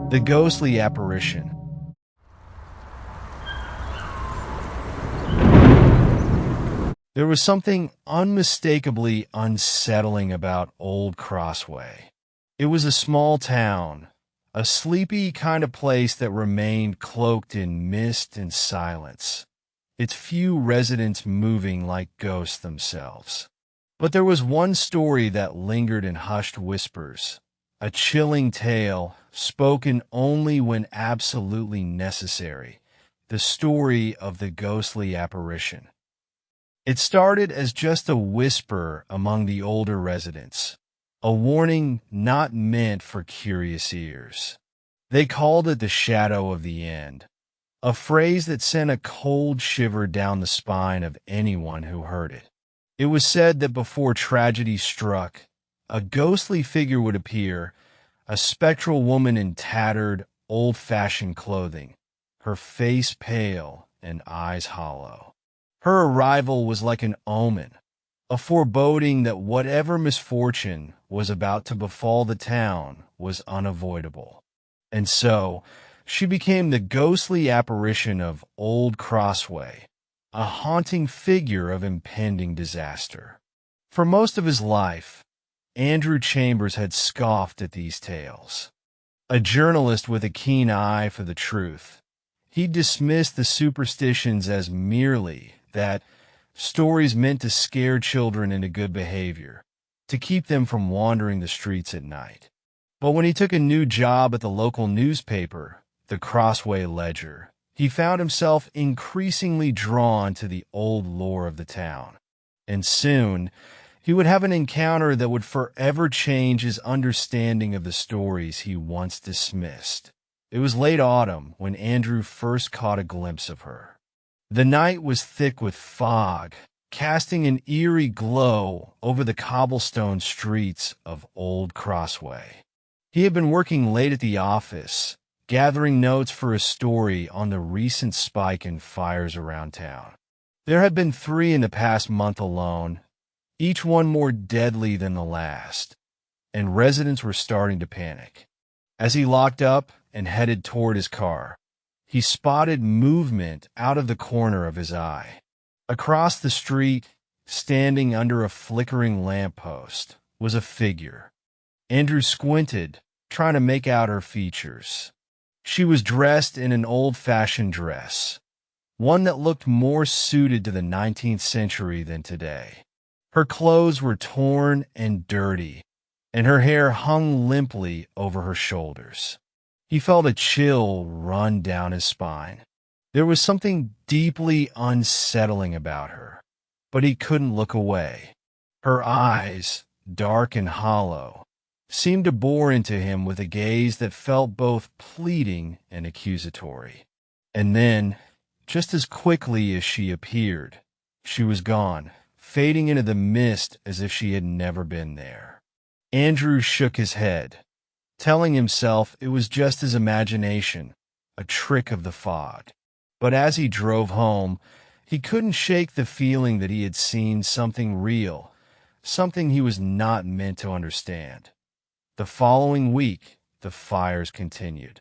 The Ghostly Apparition. There was something unmistakably unsettling about Old Crossway. It was a small town, a sleepy kind of place that remained cloaked in mist and silence, its few residents moving like ghosts themselves. But there was one story that lingered in hushed whispers, a chilling tale spoken only when absolutely necessary, the story of the ghostly apparition. It started as just a whisper among the older residents, a warning not meant for curious ears. They called it the shadow of the end, a phrase that sent a cold shiver down the spine of anyone who heard it. It was said that before tragedy struck, a ghostly figure would appear, a spectral woman in tattered, old-fashioned clothing, her face pale and eyes hollow. Her arrival was like an omen, a foreboding that whatever misfortune was about to befall the town was unavoidable. And so, she became the ghostly apparition of Old Crossway, a haunting figure of impending disaster. For most of his life, Andrew Chambers had scoffed at these tales. A journalist with a keen eye for the truth, he dismissed the superstitions as merely that stories meant to scare children into good behavior, to keep them from wandering the streets at night. But when he took a new job at the local newspaper, the Crossway Ledger, he found himself increasingly drawn to the old lore of the town. And soon, he would have an encounter that would forever change his understanding of the stories he once dismissed. It was late autumn when Andrew first caught a glimpse of her. The night was thick with fog, casting an eerie glow over the cobblestone streets of Old Crossway. He had been working late at the office, gathering notes for a story on the recent spike in fires around town. There had been 3 in the past month alone, each one more deadly than the last, and residents were starting to panic. As he locked up and headed toward his car, he spotted movement out of the corner of his eye. Across the street, standing under a flickering lamppost, was a figure. Andrew squinted, trying to make out her features. She was dressed in an old-fashioned dress, one that looked more suited to the 19th century than today. Her clothes were torn and dirty, and her hair hung limply over her shoulders. He felt a chill run down his spine. There was something deeply unsettling about her, but he couldn't look away. Her eyes, dark and hollow, seemed to bore into him with a gaze that felt both pleading and accusatory. And then, just as quickly as she appeared, she was gone, fading into the mist as if she had never been there. Andrew shook his head, telling himself it was just his imagination, a trick of the fog. But as he drove home, he couldn't shake the feeling that he had seen something real, something he was not meant to understand. The following week, the fires continued.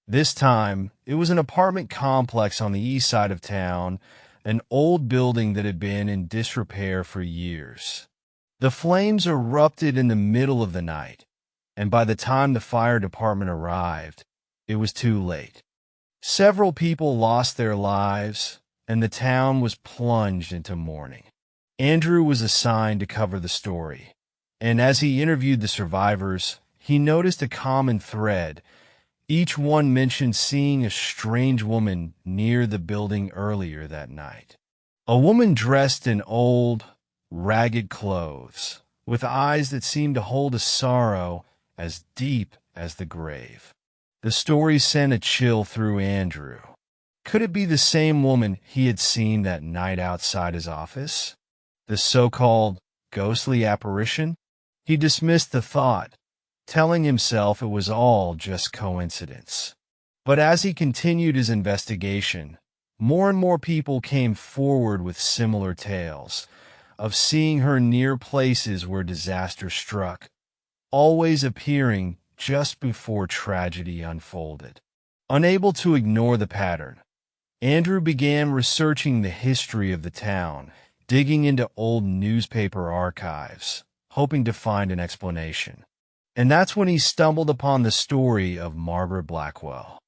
This time, it was an apartment complex on the east side of town, an old building that had been in disrepair for years. The flames erupted in the middle of the night, and by the time the fire department arrived, it was too late. Several people lost their lives, and the town was plunged into mourning. Andrew was assigned to cover the story, and as he interviewed the survivors, he noticed a common thread. Each one mentioned seeing a strange woman near the building earlier that night. A woman dressed in old, ragged clothes, with eyes that seemed to hold a sorrow as deep as the grave. The story sent a chill through Andrew. Could it be the same woman he had seen that night outside his office? The so-called ghostly apparition? He dismissed the thought, telling himself it was all just coincidence. But as he continued his investigation, more and more people came forward with similar tales of seeing her near places where disaster struck, always appearing just before tragedy unfolded. Unable to ignore the pattern, Andrew began researching the history of the town, digging into old newspaper archives, hoping to find an explanation. And that's when he stumbled upon the story of Margaret Blackwell.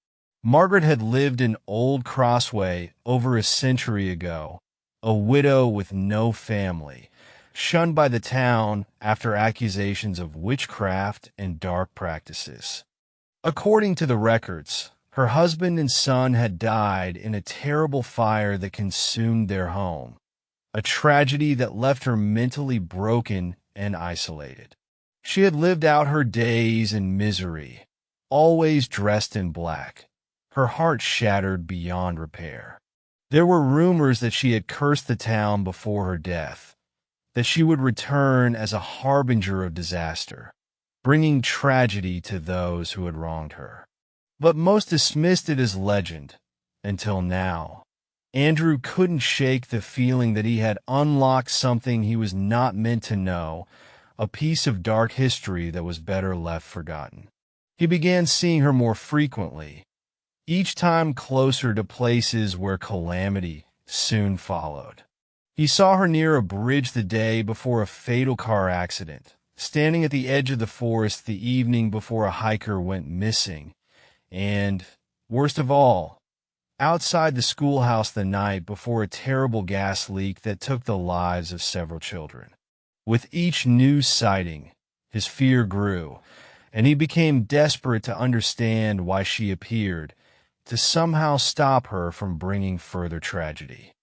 Margaret had lived in Old Crossway over a century ago, a widow with no family, shunned by the town after accusations of witchcraft and dark practices. According to the records, her husband and son had died in a terrible fire that consumed their home, a tragedy that left her mentally broken and isolated. She had lived out her days in misery, always dressed in black, her heart shattered beyond repair. There were rumors that she had cursed the town before her death, that she would return as a harbinger of disaster, bringing tragedy to those who had wronged her. But most dismissed it as legend, until now. Andrew couldn't shake the feeling that he had unlocked something he was not meant to know, a piece of dark history that was better left forgotten. He began seeing her more frequently, each time closer to places where calamity soon followed. He saw her near a bridge the day before a fatal car accident, standing at the edge of the forest the evening before a hiker went missing, and, worst of all, outside the schoolhouse the night before a terrible gas leak that took the lives of several children. With each new sighting, his fear grew, and he became desperate to understand why she appeared, to somehow stop her from bringing further tragedy.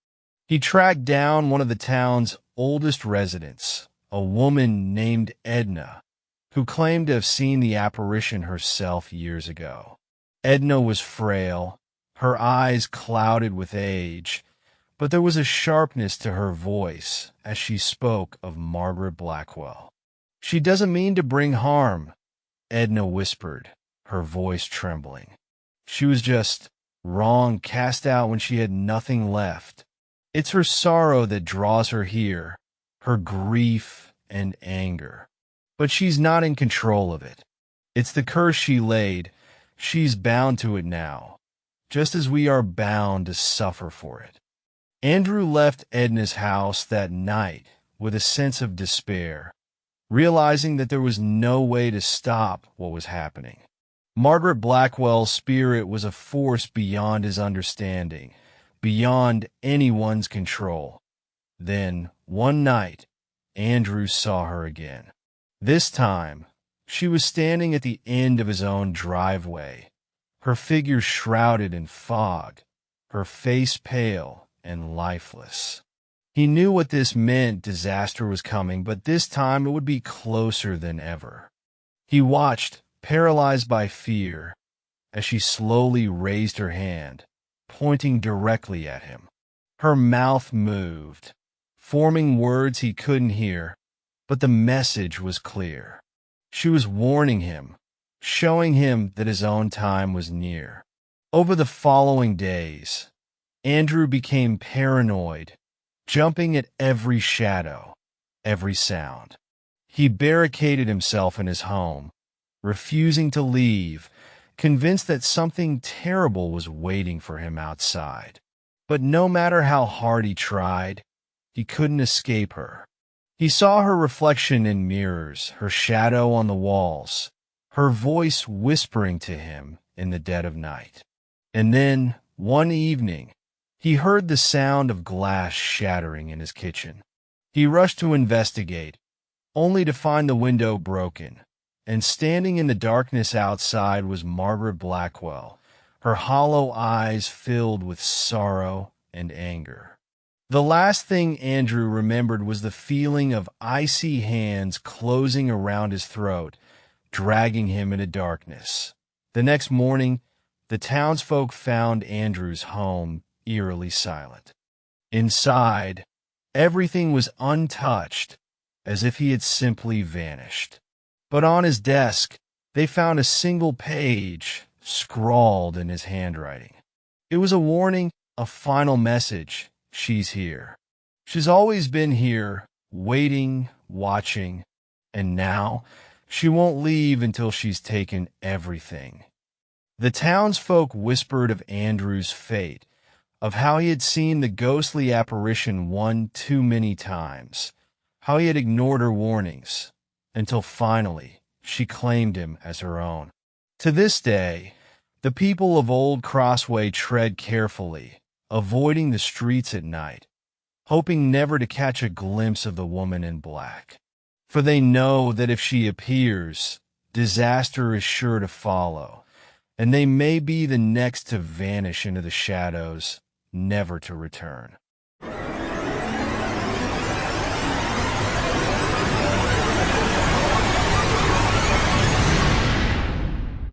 He tracked down one of the town's oldest residents, a woman named Edna, who claimed to have seen the apparition herself years ago. Edna was frail, her eyes clouded with age, but there was a sharpness to her voice as she spoke of Margaret Blackwell. "She doesn't mean to bring harm," Edna whispered, her voice trembling. "She was just wrong, cast out when she had nothing left. It's her sorrow that draws her here, her grief and anger. But she's not in control of it. It's the curse she laid. She's bound to it now, just as we are bound to suffer for it." Andrew left Edna's house that night with a sense of despair, realizing that there was no way to stop what was happening. Margaret Blackwell's spirit was a force beyond his understanding, beyond anyone's control. Then, one night, Andrew saw her again. This time, she was standing at the end of his own driveway, her figure shrouded in fog, her face pale and lifeless. He knew what this meant. Disaster was coming, but this time it would be closer than ever. He watched, paralyzed by fear, as she slowly raised her hand, pointing directly at him. Her mouth moved, forming words he couldn't hear, but the message was clear. She was warning him, showing him that his own time was near. Over the following days, Andrew became paranoid, jumping at every shadow, every sound. He barricaded himself in his home, refusing to leave, convinced that something terrible was waiting for him outside. But no matter how hard he tried, he couldn't escape her. He saw her reflection in mirrors, her shadow on the walls, her voice whispering to him in the dead of night. And then, one evening, he heard the sound of glass shattering in his kitchen. He rushed to investigate, only to find the window broken, and standing in the darkness outside was Margaret Blackwell, her hollow eyes filled with sorrow and anger. The last thing Andrew remembered was the feeling of icy hands closing around his throat, dragging him into darkness. The next morning, the townsfolk found Andrew's home eerily silent. Inside, everything was untouched, as if he had simply vanished. But on his desk, they found a single page scrawled in his handwriting. It was a warning, a final message. She's here. She's always been here, waiting, watching, and now She won't leave until she's taken everything. The townsfolk whispered of Andrew's fate, of how he had seen the ghostly apparition one too many times, how he had ignored her warnings, until finally she claimed him as her own. To this day, the people of Old Crossway tread carefully, avoiding the streets at night, hoping never to catch a glimpse of the woman in black. For they know that if she appears, disaster is sure to follow, and they may be the next to vanish into the shadows, never to return.